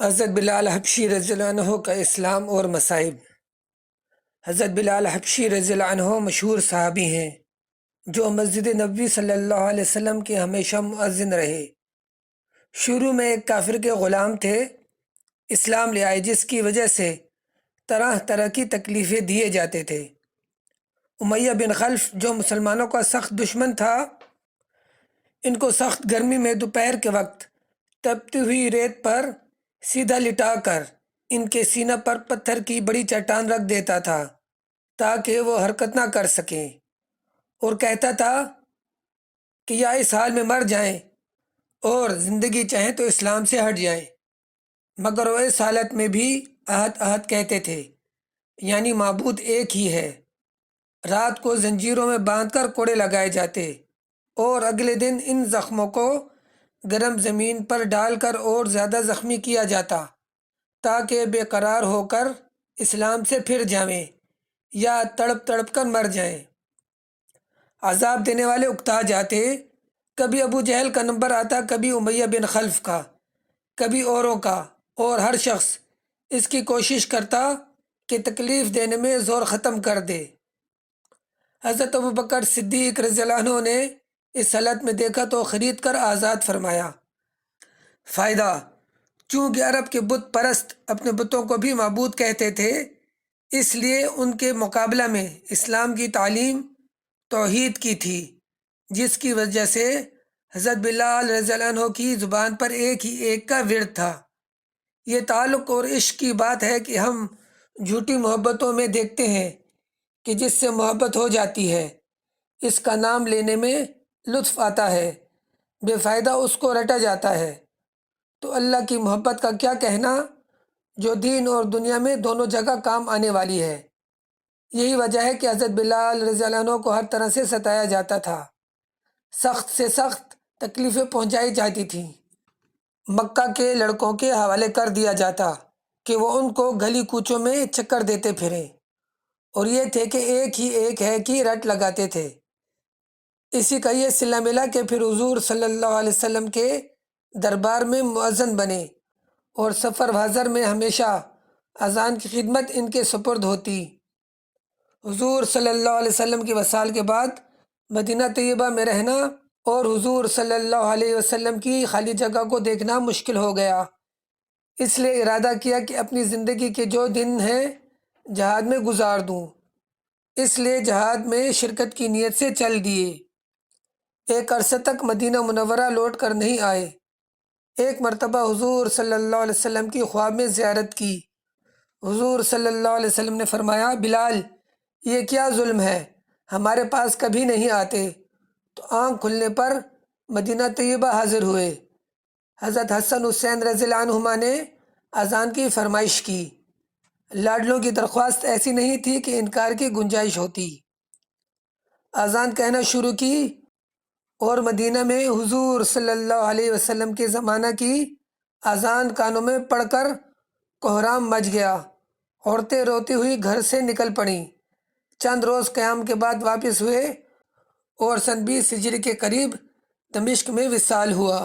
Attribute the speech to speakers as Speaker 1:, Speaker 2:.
Speaker 1: حضرت بلال حبشی رضی اللہ عنہ کا اسلام اور مصائب۔ حضرت بلال حبشی رضی اللہ عنہ مشہور صحابی ہیں جو مسجد نبوی صلی اللہ علیہ وسلم کے ہمیشہ مؤذن رہے۔ شروع میں ایک کافر کے غلام تھے، اسلام لے آئے جس کی وجہ سے طرح طرح کی تکلیفیں دیے جاتے تھے۔ امیہ بن خلف جو مسلمانوں کا سخت دشمن تھا، ان کو سخت گرمی میں دوپہر کے وقت تپتی ہوئی ریت پر سیدھا لٹا کر ان کے سینہ پر پتھر کی بڑی چٹان رکھ دیتا تھا تاکہ وہ حرکت نہ کر سکیں، اور کہتا تھا کہ یا اس حال میں مر جائیں اور زندگی چاہیں تو اسلام سے ہٹ جائیں، مگر وہ اس حالت میں بھی احد احد کہتے تھے، یعنی معبود ایک ہی ہے۔ رات کو زنجیروں میں باندھ کر کوڑے لگائے جاتے اور اگلے دن ان زخموں کو گرم زمین پر ڈال کر اور زیادہ زخمی کیا جاتا تاکہ بے قرار ہو کر اسلام سے پھر جائیں یا تڑپ تڑپ کر مر جائیں۔ عذاب دینے والے اکتا جاتے، کبھی ابو جہل کا نمبر آتا، کبھی امیہ بن خلف کا، کبھی اوروں کا، اور ہر شخص اس کی کوشش کرتا کہ تکلیف دینے میں زور ختم کر دے۔ حضرت ابوبکر صدیق رضی اللہ عنہ نے اس حالت میں دیکھا تو خرید کر آزاد فرمایا۔ فائدہ: چونکہ عرب کے بت پرست اپنے بتوں کو بھی معبود کہتے تھے، اس لیے ان کے مقابلہ میں اسلام کی تعلیم توحید کی تھی، جس کی وجہ سے حضرت بلال رضی اللہ عنہ کی زبان پر ایک ہی ایک کا ورد تھا۔ یہ تعلق اور عشق کی بات ہے کہ ہم جھوٹی محبتوں میں دیکھتے ہیں کہ جس سے محبت ہو جاتی ہے، اس کا نام لینے میں لطف آتا ہے، بے فائدہ اس کو رٹا جاتا ہے، تو اللہ کی محبت کا کیا کہنا جو دین اور دنیا میں دونوں جگہ کام آنے والی ہے۔ یہی وجہ ہے کہ حضرت بلال رضی اللہ عنہ کو ہر طرح سے ستایا جاتا تھا، سخت سے سخت تکلیفیں پہنچائی جاتی تھیں، مکہ کے لڑکوں کے حوالے کر دیا جاتا کہ وہ ان کو گلی کوچوں میں چکر دیتے پھریں، اور یہ تھے کہ ایک ہی ایک ہے کہ رٹ لگاتے تھے۔ اسی کا یہ صلہ ملا کہ پھر حضور صلی اللہ علیہ وسلم کے دربار میں مؤذن بنے، اور سفر و حضر میں ہمیشہ اذان کی خدمت ان کے سپرد ہوتی۔ حضور صلی اللہ علیہ وسلم کے وصال کے بعد مدینہ طیبہ میں رہنا اور حضور صلی اللہ علیہ وسلم کی خالی جگہ کو دیکھنا مشکل ہو گیا، اس لیے ارادہ کیا کہ اپنی زندگی کے جو دن ہیں جہاد میں گزار دوں، اس لیے جہاد میں شرکت کی نیت سے چل دیے۔ ایک عرصہ تک مدینہ منورہ لوٹ کر نہیں آئے۔ ایک مرتبہ حضور صلی اللہ علیہ وسلم کی خواب میں زیارت کی۔ حضور صلی اللہ علیہ وسلم نے فرمایا، بلال یہ کیا ظلم ہے، ہمارے پاس کبھی نہیں آتے۔ تو آنکھ کھلنے پر مدینہ طیبہ حاضر ہوئے۔ حضرت حسن حسین رضی اللہ عنہما نے اذان کی فرمائش کی۔ لاڈلوں کی درخواست ایسی نہیں تھی کہ انکار کی گنجائش ہوتی۔ اذان کہنا شروع کی اور مدینہ میں حضور صلی اللہ علیہ وسلم کے زمانہ کی اذان کانوں میں پڑھ کر کوہرام مچ گیا۔ عورتیں روتی ہوئی گھر سے نکل پڑیں۔ چند روز قیام کے بعد واپس ہوئے اور سن 20 ہجری کے قریب دمشق میں وصال ہوا۔